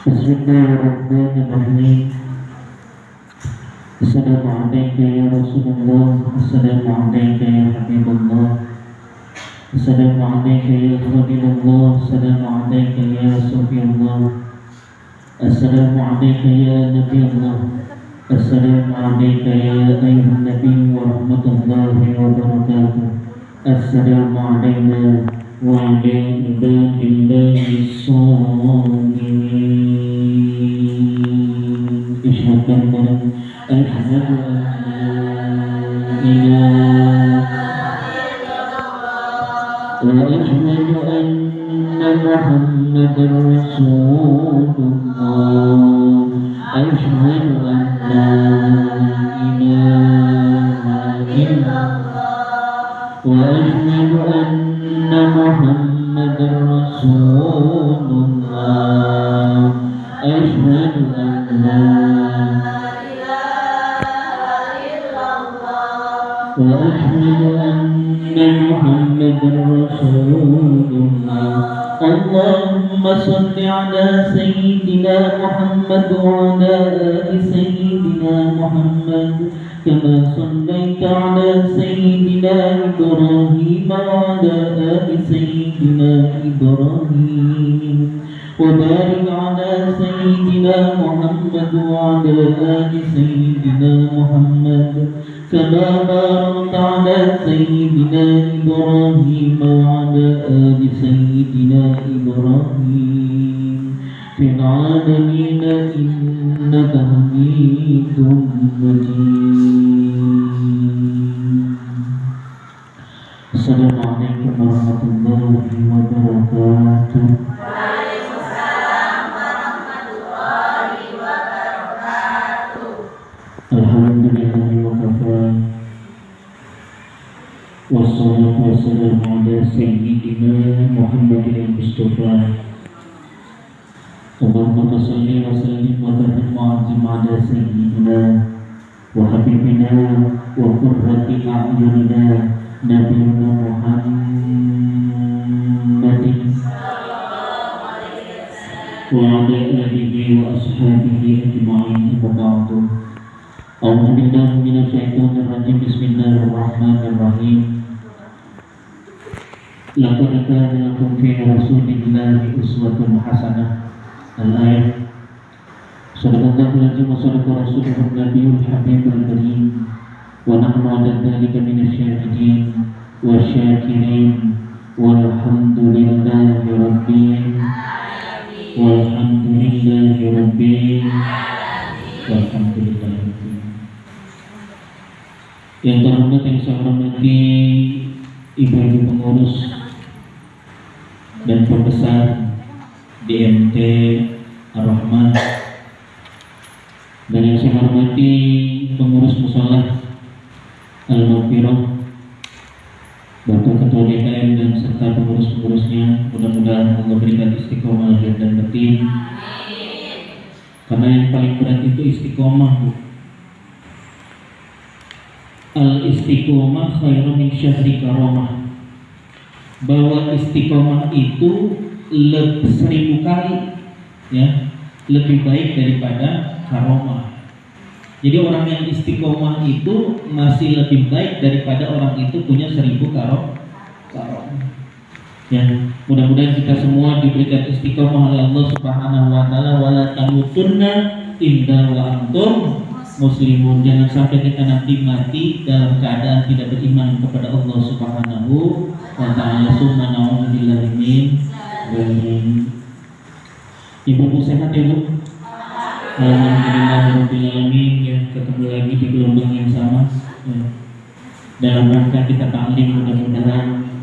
Bismillahirrahmanirrahim. Assalamualaikum ya Rasulullah. Assalamualaikum ya Habibullah. Assalamualaikum ya Khalilullah. Assalamualaikum ya Sufiyullah. Assalamualaikum ya Nabiullah. Assalamualaikum ya ayuhan Nabi wa rahmatullahi wa barakatuh. Assalamualaikum wa ala ibadillahi sholihin. Ashhadu an la ilaha wa ashhadu anna Muhammadar Rasulullah. Ashhadu an la ilaha illallah wa ashhadu anna Muhammadar Rasulullah. Ashhadu an la وأشهد أن محمدا رسول الله. اللهم صل على سيدنا محمد وعلى آل سيدنا محمد كما صليت على سيدنا إبراهيم وعلى آل سيدنا إبراهيم وبارك على سيدنا محمد وعلى آل سيدنا محمد كما باركت على سيدنا إبراهيم وعلى آل سيدنا إبراهيم في العالمين إنك حميد مجيد. السلام عليكم ورحمة الله وبركاته. Alhamdulillahi wa kafa. Wassalatu wassalamu ala sayyidina Muhammadin Mustafa. Allahumma shalli wa sallim wa barik wa azim ala sayyidina wa habibina wa qurrati a'yunina nabiyina Muhammadin wa ala alihi wa ashabihi ajma'in. Ba'du. A'udzu billahi minasyaitonir rajim. Bismillahirrahmanirrahim. Laqad kana lakum fi rasulillahi uswatun hasanah. Al-ayat. Sadaqallahul azim wa sadaqa rasuluhun nabiyul habibul karim. Wa nahnu 'ala dzalika minasyahidin wa syakirin. Walhamdulillahi rabbil alamin. Walhamdulillahi rabbil alamin. Yang terhormat, yang saya hormati ibu-ibu pengurus dan pembesar DMT Ar-Rahman, dan yang saya hormati pengurus mushola Al-Maghfirah, Bapak Ketua DKM dan serta pengurus-pengurusnya. Mudah-mudahan Allah berikan istiqomah lahir dan batin, karena yang paling berat itu istiqomah, Bu. Al-istiqomah khairum min syahri karamah. Bahwa istiqomah itu 1000 kali ya, lebih baik daripada karamah. Jadi orang yang istiqomah itu masih lebih baik daripada orang itu punya 1000 karamah. Ya, mudah-mudahan kita semua diberikan istiqomah oleh Allah Subhanahu wa taala. Wala tamutunna illa wa antum muslimun. Jangan sampai kita nanti mati dalam keadaan tidak beriman kepada Allah Subhanahu wa ta'ala. Summa na'udzubillahi min dzalik. Ibu sehat ya, Bu? Alhamdulillahirabbil alamin. Ya, ketemu lagi di gelombang yang sama ya. Dalam rangka kita ta'lim, mudah-mudahan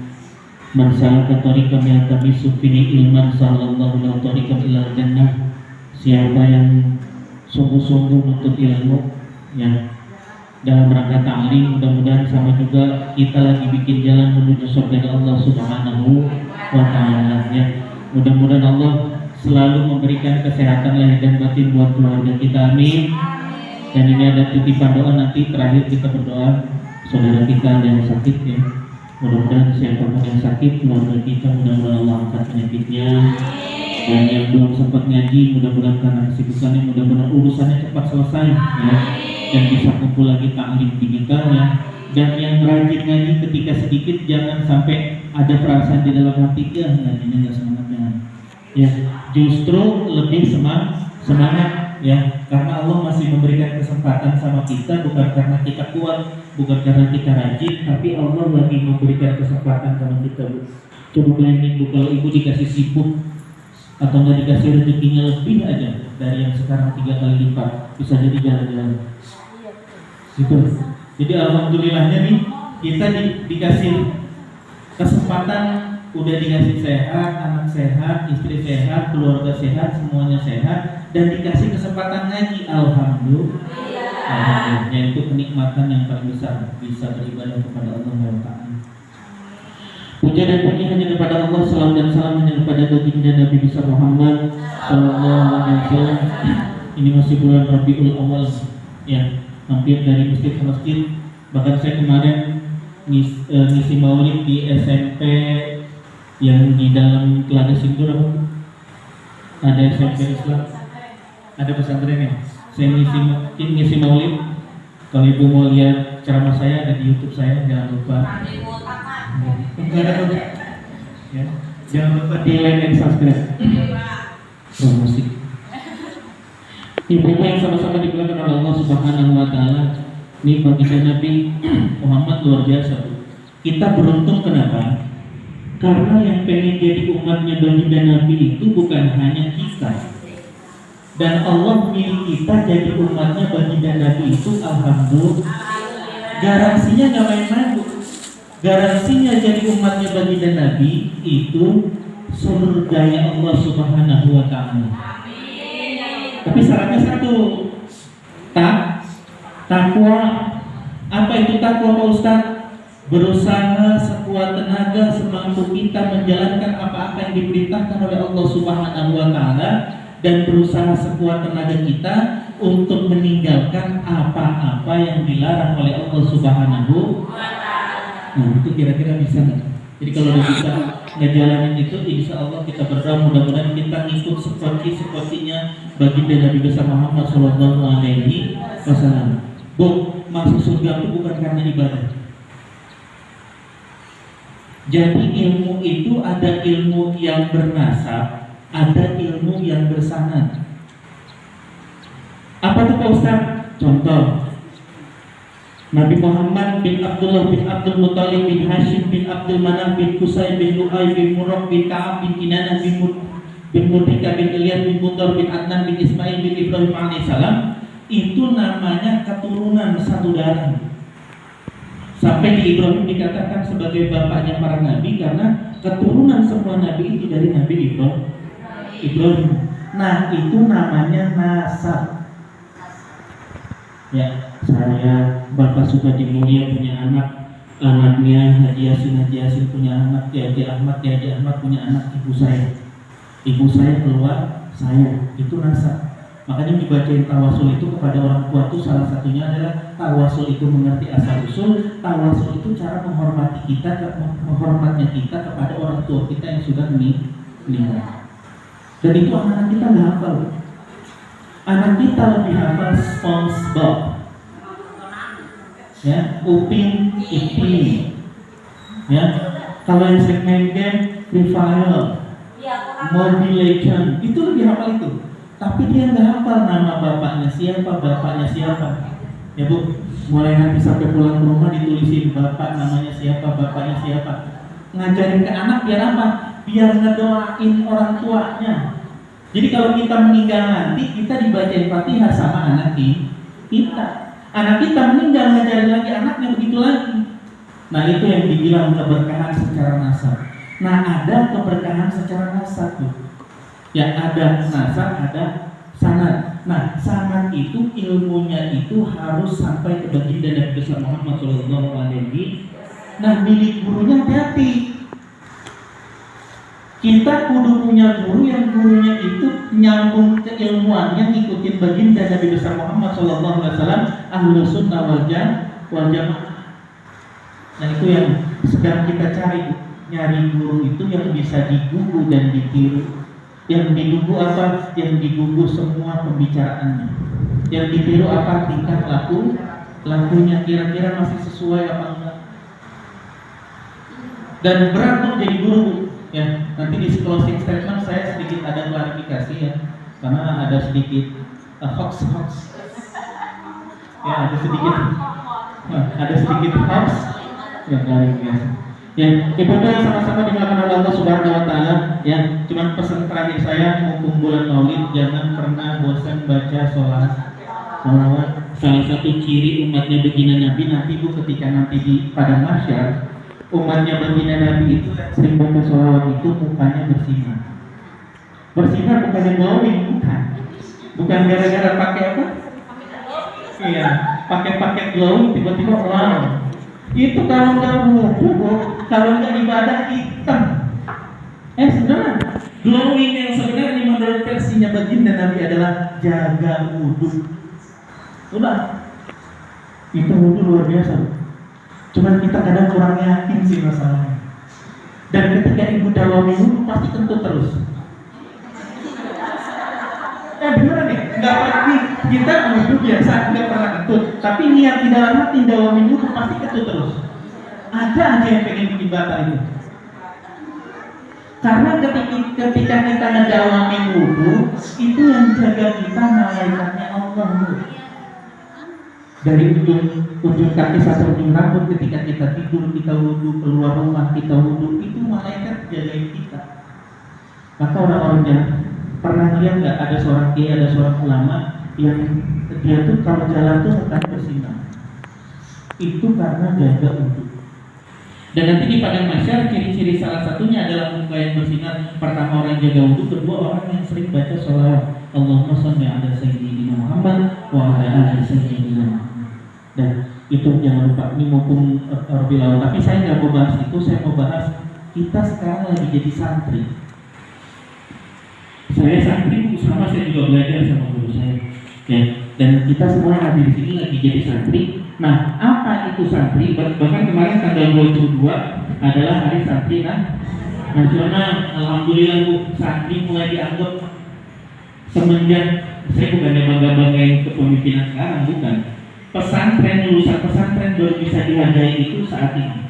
man salaka tariqan yaltamisu fihi ilman sallallahu lahu tariqan ilal jannah. Siapa yang sungguh-sungguh menuntut ilmu ya dalam rangka ta'lim, mudah-mudahan sama juga kita lagi bikin jalan menuju surga Allah Subhanahu wa ta'ala ya. Mudah-mudahan Allah selalu memberikan kesehatan lahir dan batin buat keluarga kita, amin. Dan ini ada titipan doa, nanti terakhir kita berdoa saudara kita yang sakit ya. Mudah-mudahan siapapun yang sakit keluarga kita, mudah-mudahan Allah angkat penyakitnya. Dan yang belum sempat ngaji, mudah-mudahan karena kesibukannya, mudah-mudahan urusannya cepat selesai ya, dan bisa kumpul lagi taklim digital ya. Dan yang rajin ngaji ketika sedikit, jangan sampai ada perasaan di dalam hati ya ngajinya nggak semangat ya. Justru lebih semangat ya, karena Allah masih memberikan kesempatan sama kita, bukan karena kita kuat, bukan karena kita rajin, tapi Allah lagi memberikan kesempatan sama kita. Coba bayangin Bu, kalau ibu dikasih sibuk atau nggak dikasih rezekinya lebih aja dari yang sekarang 3 kali lipat, bisa jadi jalan-jalan gitu. Jadi alhamdulillahnya nih kita dikasih kesempatan, udah dikasih sehat, anak sehat, istri sehat, keluarga sehat, semuanya sehat, dan dikasih kesempatan ngaji. Alhamdulillah, yaitu kenikmatan yang paling besar, bisa beribadah kepada Allah Taala. Puja dan puji hanya kepada Allah, salam dan salam hanya kepada baginda Nabi besar Muhammad sallallahu alaihi wasallam. Ini masih bulan Rabiul Awal ya, hampir dari masjid ke masjid. Bahkan saya kemarin ngisi maulid di SMP yang di dalam Telaga Sindur, ada SMP Islam, ada pesantren ya. Saya ngisi maulid. Kalau ibu mau lihat ceramah saya, ada di YouTube saya, jangan lupa. Ya, jangan lupa di like dan subscribe. Promosi. Ibu yang sama-sama dimuliakan oleh Allah Subhanahu wa taala. Ini baginda Nabi Muhammad luar biasa. Kita beruntung kenapa? Karena yang pengen jadi umatnya baginda Nabi itu bukan hanya kita. Dan Allah milih kita jadi umatnya baginda Nabi itu, alhamdulillah. Garansinya nggak main-main. Garansinya jadi umatnya baginda Nabi itu surganya Allah Subhanahu wa taala. Tapi syaratnya satu, takwa. Apa itu takwa Pak Ustaz? Berusaha sekuat tenaga semampu kita menjalankan apa-apa yang diperintahkan oleh Allah Subhanahu wa taala, dan berusaha sekuat tenaga kita untuk meninggalkan apa-apa yang dilarang oleh Allah Subhanahu wa taala. Nah, itu kira-kira bisa nggak? Jadi kalau udah bisa ngejalanin itu, insya Allah kita berdoa mudah-mudahan kita ngikut seperti-sepertinya baginda Nabi besar Muhammad sallallahu alaihi wasallam. Bu, masuk surga itu bukan karena ibadah. Jadi ilmu itu ada ilmu yang bernasab, ada ilmu yang bersanad. Apa tuh Pak Ustaz? Contoh, Nabi Muhammad bin Abdullah bin Abdul Muttalib bin Hashim bin Abdul Manaf bin Qusay bin Lu'ay bin Murrah bin Ka'ab bin Kinanah bin Mudrika bin Ilyas bin Mudar bin Adnan bin Ismail bin Ibrahim alaihissalam. Itu namanya keturunan satu darah. Sampai di Ibrahim dikatakan sebagai bapaknya para nabi karena keturunan semua nabi itu dari Nabi Ibrahim. Nah, itu namanya nasab. Ya, saya Bapak Sukadi Mulia punya anaknya Haji Yasin punya anak, Haji Ahmad punya anak ibu saya. Ibu saya keluar saya, itu nasab. Makanya dibacain tawasul itu kepada orang tua itu salah satunya adalah tawasul itu mengerti asal usul, tawasul itu cara menghormatnya kita kepada orang tua kita yang sudah meninggal. Dan itu anak-anak kita nggak hafal. Anak kita lebih hafal SpongeBob, ya, Upin Ipin, ya. Kalau yang sering main game Free Fire, Mobile Legends, itu lebih hafal itu. Tapi dia nggak hafal nama bapaknya siapa, ya Bu. Mulai nanti sampai pulang ke rumah ditulisin bapak namanya siapa, bapaknya siapa. Ngajarin ke anak biar apa? Biar ngedoain orang tuanya. Jadi kalau kita meninggal nanti, kita dibacain Fatihah sama anak kita. Anak kita meninggal, ngajarin lagi anaknya begitu lagi. Nah, itu yang dibilang keberkahan secara nasab. Nah, ada keberkahan secara nasab tuh. Ya, ada nasab, ada sanad. Nah, sanad itu ilmunya itu harus sampai ke baginda Nabi besar Muhammad sallallahu alaihi. Nah, milik gurunya hati-hati. Kita kudu punya guru yang gurunya itu nyambung keilmuannya, ngikutin baginda Nabi besar Muhammad sallallahu alaihi wasallam, ahlus sunnah wal jamaah. Nah, itu yang sedang kita cari, nyari guru itu yang bisa digugu dan ditiru. Yang digugu apa? Yang digugu semua pembicaraannya. Yang ditiru apa? Tingkah lakunya, kira-kira masih sesuai apa enggak. Dan berat untuk jadi guru, ya. Nanti di closing statement saya sedikit ada klarifikasi, ya, karena ada sedikit hoax. Ya, ada sedikit hoax. Ya, klarifikasi. Ya, ibadah yang sama-sama dimakan oleh Allah Subhanahu wa taala, ya. Cuman pesan terakhir saya, mumpung bulan Maulid, jangan pernah bosan baca sholawat. Salah satu ciri umatnya baginda Nabi nanti Bu, ketika nanti di padang mahsyar, umatnya baginda Nabi itu sering baca sholawat itu mukanya bersinar. Bersinar bukan glowing, bukan gara-gara pakai apa? Iya, pakai glowing tiba-tiba wow. Itu kalau nggak wudhu, kalau nggak ibadah hitam. Sebenarnya glowing yang sebenarnya menurut versinya baginda Nabi adalah jaga wudhu. Udah, itu wudhu luar biasa. Cuman kita kadang kurang yakin sih masalahnya. Dan ketika ibu dawami wudhu pasti kentut terus. Beneran nih, nggak pasti kita wudhu biasa nggak pernah kentut, tapi niat di dalam hati dawami wudhu pasti kentut terus. Ada aja yang pengen bikin batal itu. Karena ketika kita ngedawami wudhu, itu yang jaga kita malaikatnya Allah. Dari ujung kaki sampai ujung rambut, ketika kita tidur, kita wudhu, keluar rumah kita wudhu, itu malaikat jagain kita. Maka orang-orang yang pernah lihat nggak ada seorang kiai, ada seorang ulama yang dia tuh kalau jalan tuh mukanya bersinar. Itu karena jaga wudhu. Dan nanti di padang mahsyar ciri-ciri salah satunya adalah muka yang bersinar. Pertama orang jaga wudhu, kedua orang yang sering baca sholawat. Allahumma shalli ala sayyidina Muhammad wa ala ali sayyidina Muhammad. Dan itu jangan lupa, ini mumpung Rabiul. Tapi saya nggak mau bahas itu, saya mau bahas kita sekarang lagi jadi santri. Saya santri sama, saya juga belajar sama guru saya, ya. Dan kita semua yang ada di sini lagi jadi santri. Nah, apa itu santri? Bahkan kemarin tanggal 22 adalah hari santri nasional. Alhamdulillah Bu, santri mulai dianggap semenjak, saya bukannya bangga-banggain kepemimpinan sekarang, bukan. Pesantren, lulusan pesantren baru bisa dihargai itu saat ini.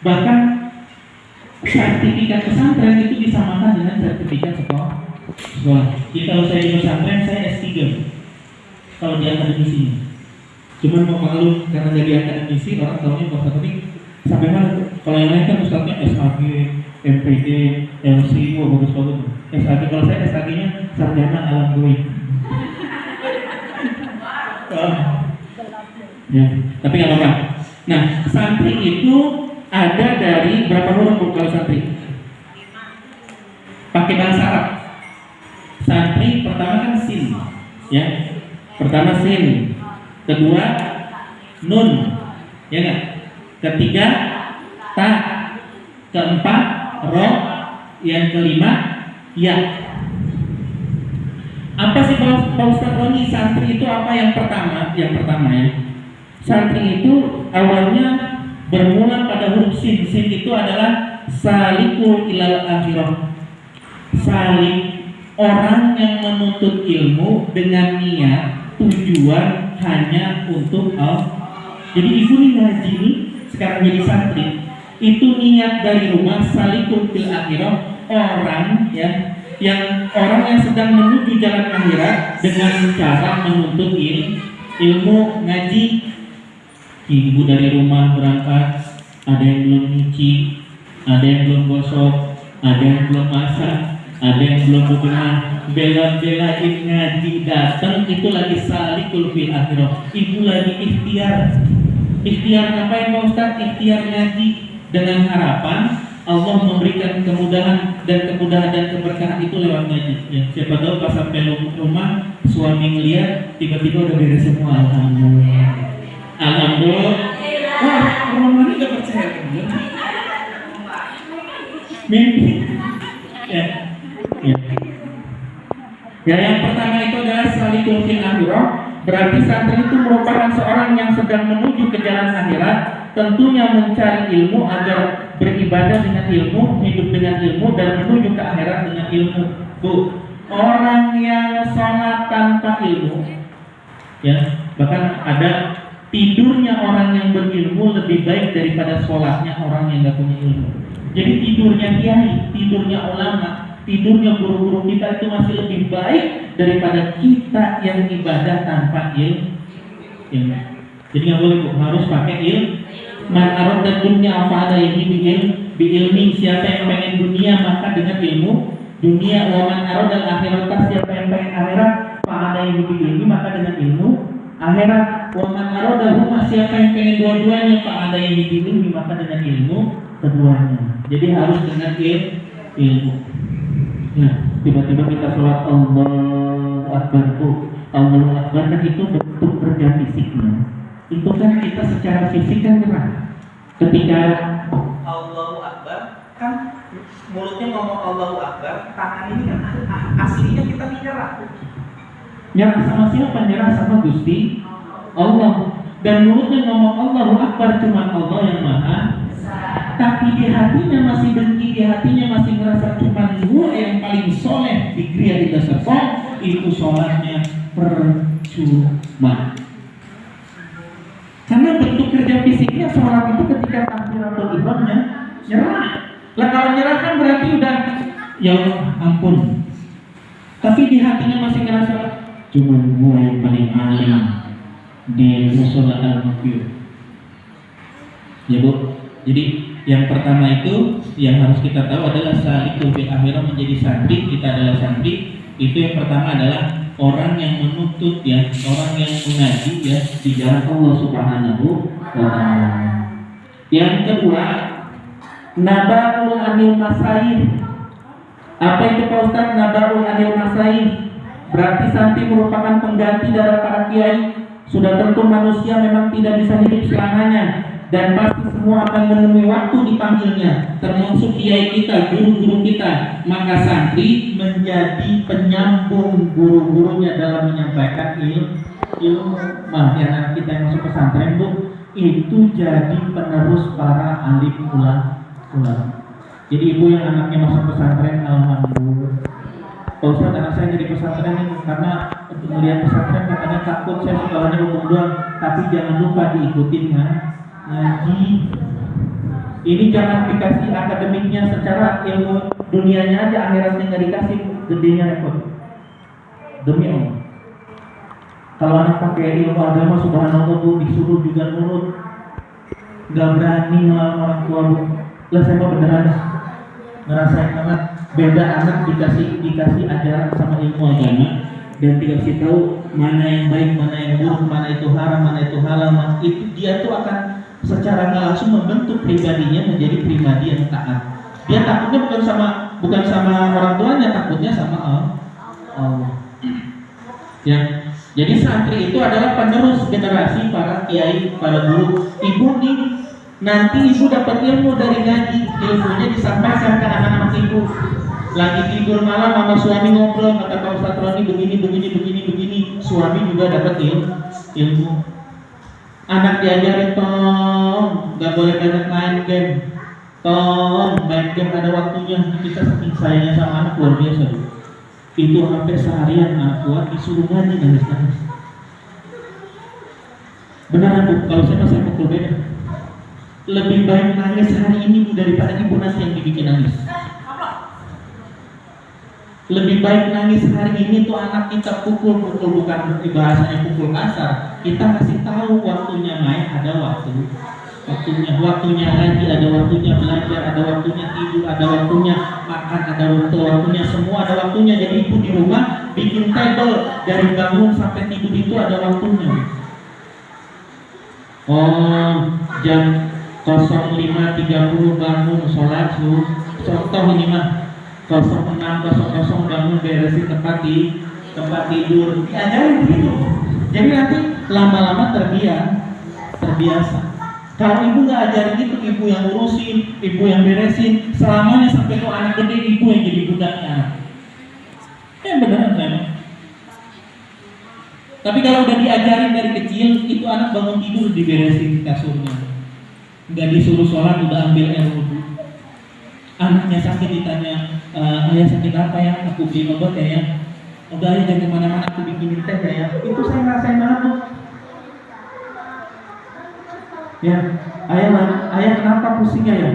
Bahkan sertifikat pesantren itu disamakan dengan sertifikat sekolah. Jadi kalau saya di pesantren, saya S3 kalau di akademisi. Cuman mau malu karena jadi akademisi, orang tahunya bahasa penting sampai mana. Kalau yang lain kan ustadznya SAG, MPD, LC, bagus-bagus. SAG, kalau saya SAG-nya sarjana alam goib. Ya, tapi nggak apa-apa. Nah, santri itu ada dari berapa huruf kalau santri? Pakai bahasa Arab. Santri pertama kan sin, ya. Pertama sin, kedua nun, ya nggak? Ketiga ta, keempat ro, yang kelima ya. Apa sih Pak Ustadz Roni, santri itu apa? Yang pertama ya. Santri itu awalnya bermula pada huruf sin. Sin itu adalah salikul ilal akhirah. Salik, orang yang menuntut ilmu dengan niat tujuan hanya untuk Allah. Jadi ibu nih ngaji nih sekarang jadi santri, itu niat dari rumah salikul fil akhirah, orang ya, yang orang yang sedang menuju jalan akhirat dengan cara menuntut ilmu ngaji. Ibu dari rumah berangkat, ada yang belum nyuci, ada yang belum gosok, ada yang belum masak, ada yang belum bebenah, bela-belain ngaji datang, itu lagi salikul fil akhirah. Ibu lagi ikhtiar ngapain Pak Ustadz? Ikhtiar ngaji dengan harapan Allah memberikan kemudahan dan keberkahan itu lewat ngaji. Ya, siapa tahu pas sampai rumah suami ngeliat tiba-tiba udah beres semua. Alhamdulillah. Wah, orang ini gak percaya. Mimpi. Ya, yang pertama itu adalah salikul fil akhirah. Berarti santri itu merupakan seorang yang sedang menuju ke jalan akhirat, tentunya mencari ilmu agar beribadah dengan ilmu, hidup dengan ilmu, dan menuju ke akhirat dengan ilmu. Bu, orang yang sholat tanpa ilmu, ya, bahkan ada tidurnya orang yang berilmu lebih baik daripada sholatnya orang yang nggak punya ilmu. Jadi tidurnya kiai, tidurnya ulama, tidurnya guru-guru kita itu masih lebih baik daripada kita yang ibadah tanpa ilmu. Jadi nggak boleh, Bu, harus pakai ilmu. Man arada dunya fa alaihi ilmi, siapa yang pengen dunia maka dengan ilmu dunia. Wa man arada akhirat, siapa yang pengen akhirat fa alaihi ilmi, maka dengan ilmu akhirat. Wa man arada huma, siapa yang pengen dua-duanya fa alaihi ilmi, maka dengan ilmu keduanya. Jadi harus dengan ilmu. Nah, tiba-tiba kita sholat Allahu Akbar, Bu. Allahu Akbar kan itu bentuk kerja fisiknya. Itu kan kita secara fisik kan nyerah. Ketika Allahu Akbar kan mulutnya ngomong Allahu Akbar, tangan ini kan aslinya kita nyerah. Nyerah sama siapa? Nyerah sama Gusti Allah. Dan mulutnya ngomong Allahu Akbar, cuma Allah yang Maha. Tapi di hatinya masih dengki, di hatinya masih ngerasa cuma gua yang paling soleh di kriya di dasar itu sholatnya percuma. Karena bentuk kerja fisiknya sholat itu ketika takbiratul ihramnya nyerah. Lah kalau nyerah kan berarti udah ya Allah ampun. Tapi di hatinya masih ngerasa cuma gua yang paling alim di musola al-maqyur. Ya Bu. Jadi yang pertama itu yang harus kita tahu adalah salikul bil akhirah, menjadi santri. Kita adalah santri. Itu yang pertama adalah orang yang menuntut, ya, orang yang mengaji, ya, di jalan Allah Subhanahu wa ta'ala. Yang kedua, nabaul anil masail. Apa itu Pak Ustaz? Nabaul anil masail berarti santri merupakan pengganti dari para kiai. Sudah tentu manusia memang tidak bisa hidup selamanya, dan pasti semua akan menemui waktu dipanggilnya, termasuk kiai kita, guru-guru kita. Maka santri menjadi penyambung guru-gurunya dalam menyampaikan ilmu. Anak kita yang masuk pesantren, Bu, itu jadi penerus para alim ulama. Jadi ibu yang anaknya masuk pesantren, alhamdulillah. Pak Ustaz, anak saya jadi pesantren karena untuk melihat pesantren katanya takut, saya sekolahnya hukum doang, tapi jangan lupa diikutin ngaji. Ini jangan dikasih akademiknya secara ilmu dunianya aja, akhiratnya nggak dikasih, gedenya repot. Demi Allah. Kalau anak pakai ilmu agama, subhanallah, Bu, disuruh juga nurut, nggak berani melawan orang tua, Bu. Lah saya mau beneran ngerasain banget beda anak dikasih ajaran sama ilmu agama dan dikasih tahu mana yang baik, mana yang buruk, mana itu haram, mana itu halal. Itu dia tuh akan secara nggak langsung membentuk pribadinya menjadi pribadi yang taat. Dia takutnya bukan sama orang tuanya, takutnya sama Allah. Ya, jadi santri itu adalah penerus generasi para kiai, para guru. Ibu nih, nanti ibu dapat ilmu dari ngaji, ilmunya disampaikan ke anak-anak ibu. Lagi tidur malam sama suami ngobrol, kata Pak Ustaz Roni begini, suami juga dapat ilmu. Anak diajarin, tong, gak boleh banyak main game. Tong, main game ada waktunya. Kita saking sayangnya sama anak luar biasa. Itu sampai seharian anak kuat disuruh ngaji, nangis. Beneran, Bu, kalau saya masih pukul beda. Lebih baik nangis hari ini, Bu, daripada ibu nanti yang dibikin nangis. Lebih baik nangis hari ini tuh anak kita pukul, bukan bahasanya pukul kasar. Kita kasih tahu waktunya main ada waktunya ngaji, ada waktunya belajar, ada waktunya tidur, ada waktunya makan, ada waktunya, semua ada waktunya. Jadi ibu di rumah bikin table dari bangun sampai tidur itu ada waktunya. Jam 05.30 bangun sholat subuh. Contoh ini mah 06.00 bangun beresin tempat tidur. Diajarin gitu. Jadi nanti lama-lama terbiasa. Kalau ibu nggak ajarin itu, ibu yang ngurusin, ibu yang beresin, selamanya sampai tuh anak gede ibu yang jadi budaknya anak. Beneran kan? Tapi kalau udah diajarin dari kecil, itu anak bangun tidur diberesin kasurnya, nggak disuruh sholat udah ambil air wudhu. Anaknya sakit ditanya, ayah sakit apa ya? Aku beli obat ya. Udah ayah jangan kemana-mana, aku bikinin teh ya. Itu saya ngerasain banget tuh. Ya, ayah kenapa pusingnya ya?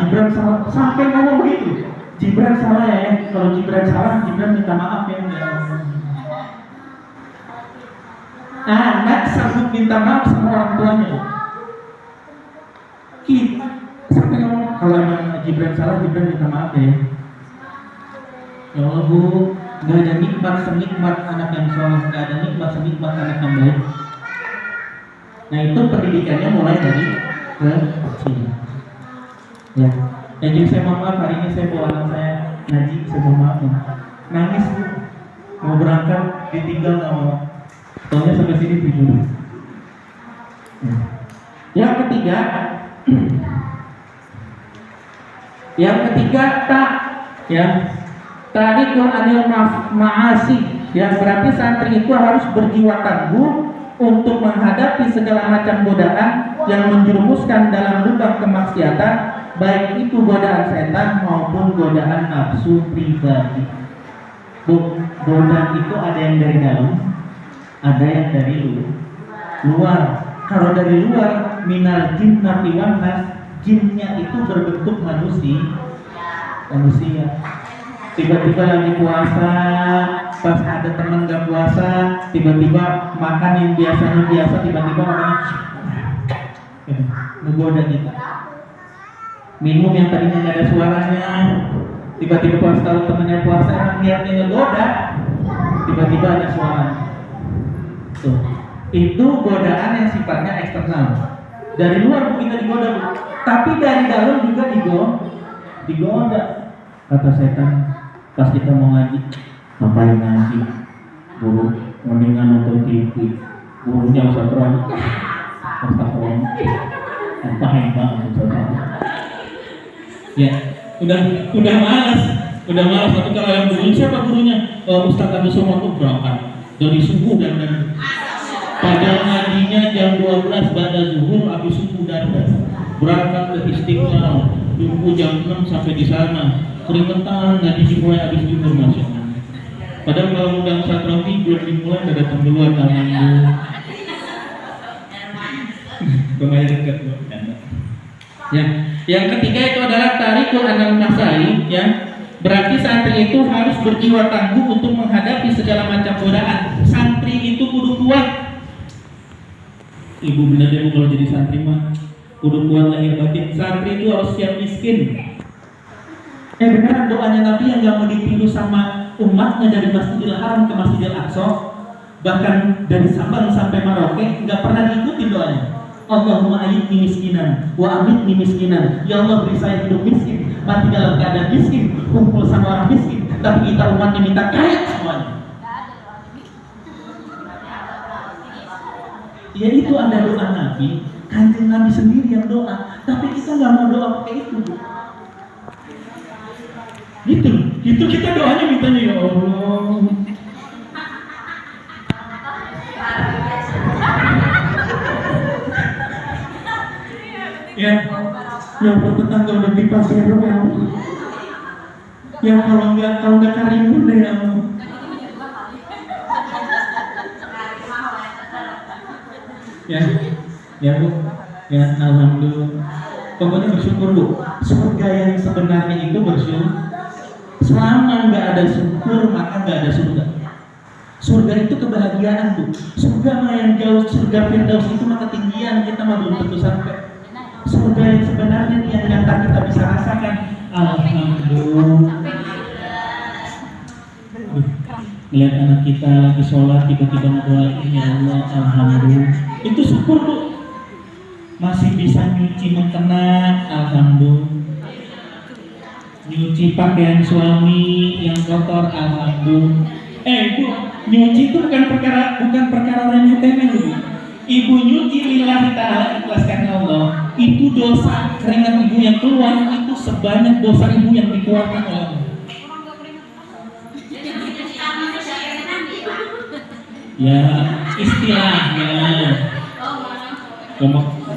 Gibran salah, sampai ngomong begitu. Gibran salah ya. Kalau Gibran salah, Gibran minta maaf ya. Anak sanggup minta maaf sama orang tuanya. Kita sampai ngomong kalau emang Gibran salah, Gibran minta maaf ya. Ya Allah bu, nggak ada nikmat senikmat anak yang soleh, nggak ada nikmat senikmat anak yang baik. Nah itu pendidikannya mulai dari kecil. Ya, jadi saya mohon maaf hari ini saya bawa anak saya ngaji, saya mohon maaf ya. Nangis bu, mau berangkat ditinggal nggak mau. Soalnya sampai sini tidur. Yang ketiga tak ya. Tarikul anil ma'asi, yang berarti santri itu harus berjiwa tangguh untuk menghadapi segala macam godaan yang menjerumuskan dalam lubang kemaksiatan, baik itu godaan setan maupun godaan nafsu pribadi. Godaan itu ada yang dari dalam, ada yang dari luar. Kalau dari luar, minal jinnati wan nas, jinnya itu berbentuk manusia. Tiba-tiba lagi puasa, pas ada teman gak puasa, tiba-tiba makan yang biasanya biasa, tiba-tiba makan ngegoda kita. Minum yang tadinya gak ada suaranya, tiba-tiba pas tahu temennya puasa, emang niatnya ngegoda, tiba-tiba ada suara. Tuh, itu godaan yang sifatnya eksternal. Dari luar kita digoda, tapi dari dalam juga digoda. Kata setan, pas kita mau ngaji, ngapain ngaji? Guru mendingan nonton TV. Gurunya usah terang, ngapain banget? Ya, udah malas. Tapi kalau yang guru siapa gurunya? Ustaz Abdul Somad tuh berangkat dari subuh dan padahal ngajinya jam 12 pada zuhur, habis subuh dan berangkat ke Istiqlal, tunggu jam 6 sampai di sana. Keringetan, ngaji dimulai habis zuhur masuk. Padahal kalau undang satrofi belum dimulai udah datang duluan alhamdulillah. Pemain dekat loh. Ya, yang ketiga itu adalah tarikul anal masai, ya. Berarti santri itu harus berjiwa tangguh untuk menghadapi segala macam godaan. Santri itu kudu kuat. Ibu benar deh kalau jadi santri mah kudu kuat lahir batin. Santri itu harus siap miskin. Beneran doanya Nabi yang gak mau ditiru sama umatnya dari Masjidil Haram ke Masjidil Aqsa, bahkan dari Sabang sampai Merauke gak pernah diikuti doanya. Allahumma ayyidni miskinan wa amitni miskinan. Ya Allah beri saya hidup miskin, mati dalam keadaan miskin, kumpul sama orang miskin. Tapi kita umatnya minta kaya semuanya. Ya itu ada doa Nabi, Kanjeng Nabi sendiri yang doa, tapi kita gak mau doa pakai itu. Gitu kita doanya mintanya ya Allah. Ya tetangga udah dipakai ya kalau nggak karimun deh ya Allah. Ya bu, ya alhamdulillah. Pokoknya bersyukur bu. Surga yang sebenarnya itu bersyukur. Selama nggak ada syukur maka nggak ada surga. Surga itu kebahagiaan bu. Surga mah yang jauh, surga Firdaus itu mah ketinggian, kita mah belum tentu sampai. Surga yang sebenarnya yang nyata kita bisa rasakan. Alhamdulillah. Lihat anak kita lagi sholat tiba-tiba ngedoain ya Allah, alhamdulillah. Itu syukur bu. Masih bisa nyuci mukena, alhamdulillah. Nyuci pakaian suami yang kotor, alhamdulillah. Ibu, nyuci itu bukan perkara remeh-temeh ibu. Ibu nyuci lillahi ta'ala, ikhlas karena Allah. Itu dosa keringat ibu yang keluar itu sebanyak dosa ibu yang dikeluarkan oleh Allah. Ya istilahnya.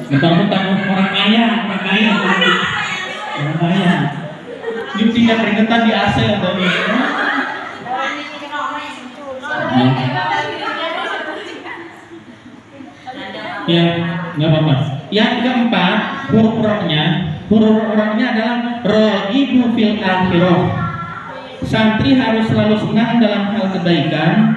Mentang-mentang orang kaya. nggak keringetan di AC atau ini. Ya, nggak apa-apa. Yang keempat, huruf rohnya adalah rohibu fil akhirah. Santri harus selalu senang dalam hal kebaikan.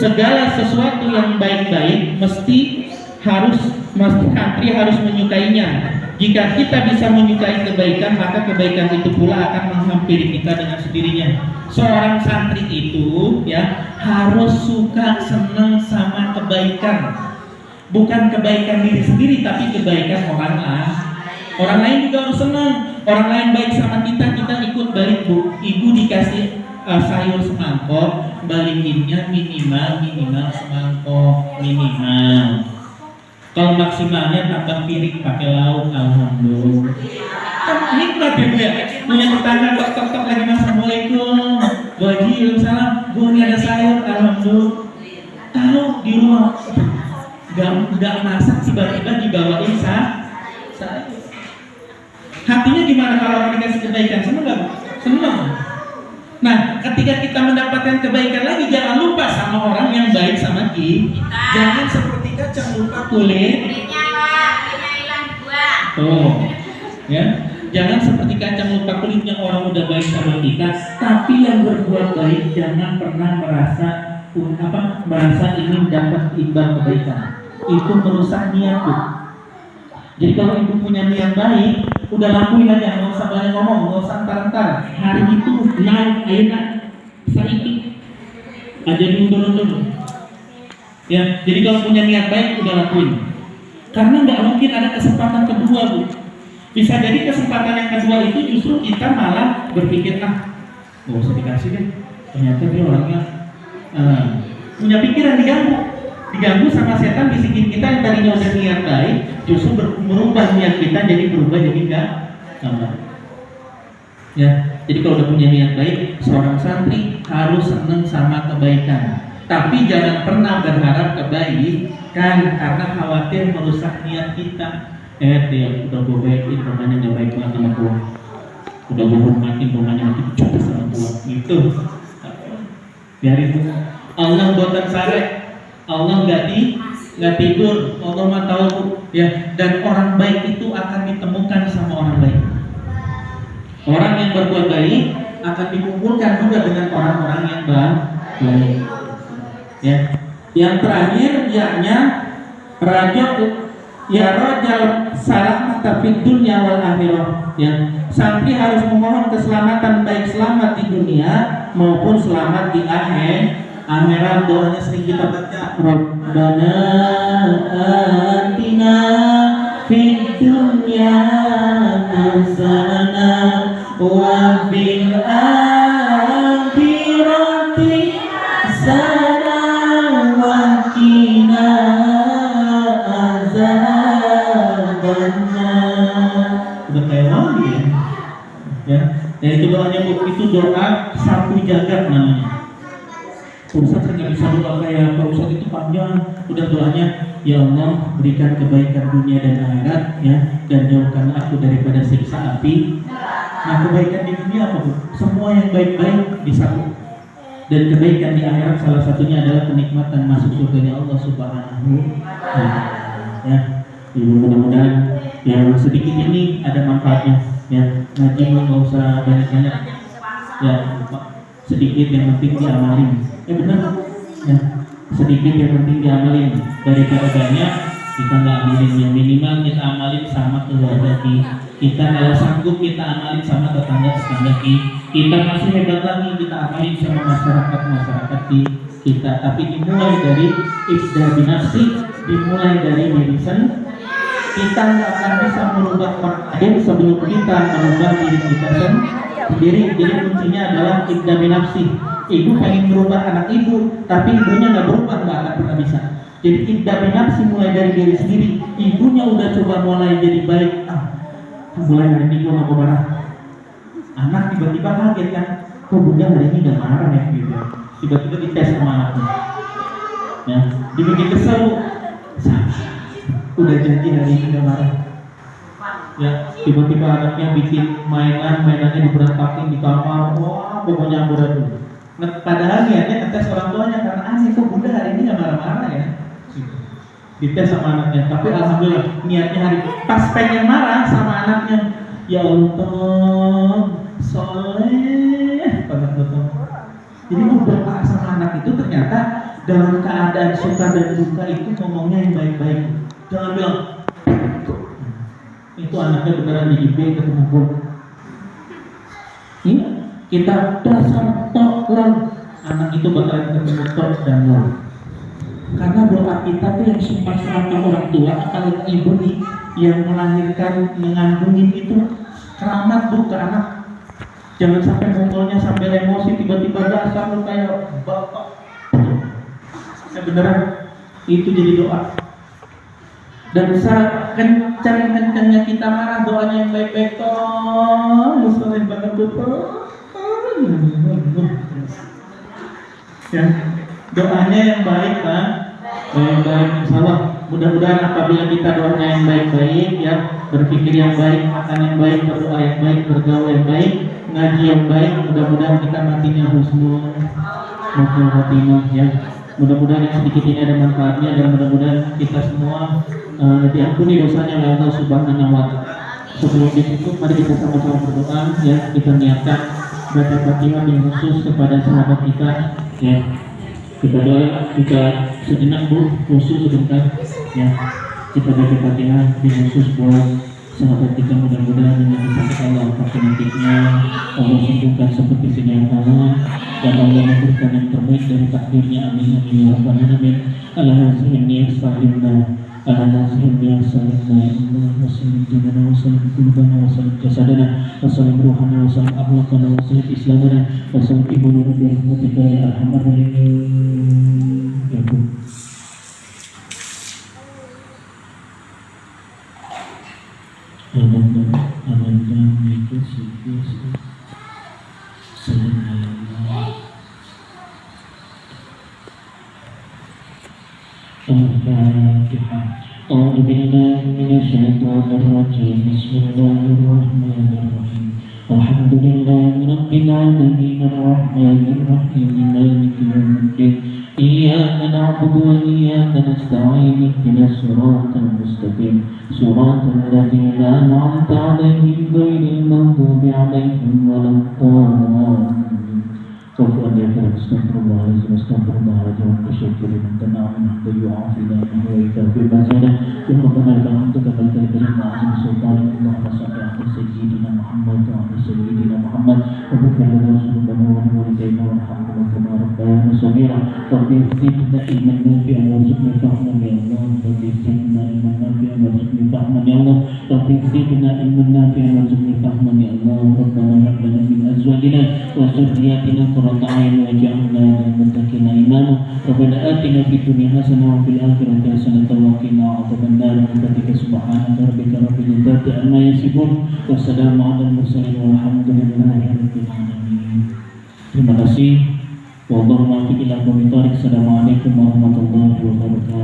Segala sesuatu yang baik-baik mesti santri harus menyukainya. Jika kita bisa menyukai kebaikan, maka kebaikan itu pula akan menghampiri kita dengan sendirinya. Seorang santri itu ya harus suka senang sama kebaikan. Bukan kebaikan diri sendiri, tapi kebaikan orang lain. Orang lain juga harus senang. Orang lain baik sama kita, kita ikut balik. Bu, ibu dikasih sayur semangkok, balikinnya minimal semangkok minimal. Kalau maksimalnya tambah piring pakai lauk, alhamdulillah. Nikmat ya Bu ya. Punya tetangga tok lagi, assalamualaikum. Bu Haji, waalaikumsalam. Bu, ini ada sayur, alhamdulillah. Tahu di rumah nggak masak, tiba-tiba dibawain sayur. Hatinya gimana kalau orang dikasih kebaikan? Senang nggak? Senang. Nah, ketika kita mendapatkan kebaikan lagi, jangan lupa sama orang yang baik sama kita. Jangan seperti kacang lupa kulit. Oh, ya. Jangan seperti kacang lupa kulitnya, orang udah baik sama kita, tapi yang berbuat baik jangan pernah merasa ingin dapat imbal kebaikan. Itu merusak niat, Bu. Jadi kalau ibu punya niat baik, udah lakuin aja, nggak usah banyak ngomong, nggak usah antar-antar. Hari itu naik, enak, saiki aja diundur-undur. Ya, jadi kalau punya niat baik, udah lakuin. Karena nggak mungkin ada kesempatan kedua, Bu. Bisa jadi kesempatan yang kedua itu justru kita malah berpikir, nggak usah dikasih deh. Ternyata dia orangnya punya pikiran diganggu sama setan, bisikin kita yang tadinya udah niat baik, justru merubah niat kita jadi berubah jadi enggak sama. Ya, jadi kalau udah punya niat baik, seorang santri harus senang sama kebaikan. Tapi jangan pernah berharap kebaikan karena khawatir merusak niat kita. Dia udah gue baikin, rumahnya nggak baik banget sama gue. Udah gue hormatin, rumahnya makin cukup sama gue. Gitu. Biarin itu. Allah buatan sarek. Allah nggak tidur, Allah mah tahu ya. Dan orang baik itu akan ditemukan sama orang baik. Orang yang berbuat baik akan dikumpulkan juga dengan orang-orang yang baik. Ya. Yang terakhir yaknya rajal salamata fid dunya wal akhirah. Ya. Santri harus memohon keselamatan, baik selamat di dunia maupun selamat di akhirat. Doanya sering kita baca, Rabbana atina fid dunya hasanah wa fil akhirati hasanah wa qina azabannar. Udah kayak wali ya. Dan itu doanya, Bu, itu doa satu jagat namanya. Ustaz nggak bisa doa kayak Pak Ustaz, itu panjang. Udah doanya, ya Allah berikan kebaikan dunia dan akhirat ya, dan jauhkan aku daripada siksa api. Nah, kebaikan di dunia apa, Bu? Semua yang baik-baik bisa, Bu. Dan kebaikan di akhirat salah satunya adalah kenikmatan masuk surga Allah Subhanahu wa Ta'ala. Ya, mudah-mudahan yang sedikit ini ada manfaatnya. Ya, ngaji nggak usah banyak-banyak. Ya, sedikit yang penting diamalin. Benar. Ya, sedikit yang penting diamalin. Daripada banyak kita nggak amalin, yang minimal kita amalin sama keluarga kita. Kalau sanggup kita amalin sama tetangga kita. Masih hebat lagi kita amalin sama masyarakat kita. Tapi dimulai dari ibda binafsi, dimulai dari diri sendiri. Kita nggak akan bisa merubah orang lain sebelum kita merubah diri kita sendiri. Jadi kuncinya adalah ibda binafsi. Ibu pengen merubah anak ibu, tapi ibunya nggak berubah, nggak akan pernah bisa. Jadi ibda binafsi mulai dari diri sendiri. Ibunya udah coba mulai jadi baik, mulai hari ini gue nggak mau marah. Anak tiba-tiba kaget kan, kok bunda hari ini udah marah ya gitu. Tiba-tiba dites sama anaknya, ya dibikin kesel. Udah janji hari ini nggak marah. Ya, tiba-tiba anaknya bikin mainannya diberantakin di kamar, wah pokoknya amburadul. Nah, padahal niatnya ngetes orang tuanya karena aneh kok bunda hari ini nggak marah-marah ya. Dites sama anaknya, tapi alhamdulillah niatnya hari pas pengen marah sama anaknya, ya Allah soleh banget betul. Jadi berdoa sama anak itu ternyata dalam keadaan suka dan duka itu ngomongnya yang baik-baik. Jangan bilang itu anaknya beneran di IB ketemu gue. Iya, kita dasar tok lang, anak itu bakalan ketemu tok dan lang. Karena doa kita tuh yang sumpah serapah orang tua, apalagi ibu nih yang melahirkan, mengandungin itu keramat bu ke anak. Jangan sampai mukulnya sampai emosi tiba-tiba dasar lu kayak bapak. Beneran itu jadi doa. Dan kencang-kencangnya kita marah, doanya yang baik-baik toh, musoleh banget tuh. Ya, doanya yang baik kan, baik-baik. Insyaallah, mudah-mudahan apabila kita doanya yang baik-baik, ya berpikir yang baik, makan yang baik, berdoa yang baik, bergaul yang baik, ngaji yang baik, mudah-mudahan kita matinya husnul khotimah ya. Mudah-mudahan yang sedikit ini ada manfaatnya dan mudah-mudahan kita semua diampuni dosanya oleh Allah Subhanahu wa Ta'ala. Sebelum ditutup, mari kita sama-sama berdoa ya. Kita niatkan baca Fatihah yang khusus kepada sahabat kita ya. Kita doa, kita sejenak bu, khusus sebentar ya. Kita baca Fatihah yang khusus buat sahabat kita, mudah-mudahan dengan disampaikan Allah penyakitnya Allah sembuhkan seperti sedia kala dan Allah memberikan yang terbaik dari takdirnya. Amin amin ya rabbal alamin. Alhamdulillah salimna alhamdulillah salimna Allah wasallim dinana wasallim kulubana wasallim jasadana wasallim ruhana wasallim akhlaqana wasallim islamana wasallim ibnu rabbi rahmatika ya arhamar rahimin. Ya Bu. Ananda itu sifat Al-Fatihah. A'udzu billahi minasyaitonir rajim. Bismillahirrahmanirrahim. Alhamdulillahi rabbil alamin arrahmanir rahim maliki yaumiddin. Iyyaka na'budu wa iyyaka nasta'in ihdinas siratal mustaqim siratal ladzina an'amta 'alaihim ghairil maghdubi 'alaihim waladdallin. Taufiq ya Tuhan, astagfirullahaladzim, astagfirullahaladzim, bersyukurin dan amin, berju'afina, berju'afina, berbazana, berhubungan dengan untuk kebaikan dari ma'azim sultan, Allahumma salli ala Sayyidina Muhammad, wa ala Sayyidina Muhammad, wa bukala Rasulullah, wa walidayna, wa rahmatullah, wa rabbana, sagira, wa bifidna iman nafi'an, wa zubni fahman ya Allah, wa bifidna iman nafi'an, wa zubni fahman ya Allah, wa bifidna iman nafi'an, wa zubni fahman ya Allah, rabbana rabbana min azwajina, wa zurriyatina, ta'ala waj'alna lil-muttaqina imama. Rabbana atina fid dunya hasanah wa fil akhirati hasanah wa qina adzabannar. Billahi subhanaka rabbika rabbil izzati amma yasifun wa salamun 'alal mursalin walhamdulillahi rabbil alamin. Terima kasih. Wallahu muwaffiq ila aqwamit thoriq. Assalamualaikum warahmatullahi wabarakatuh.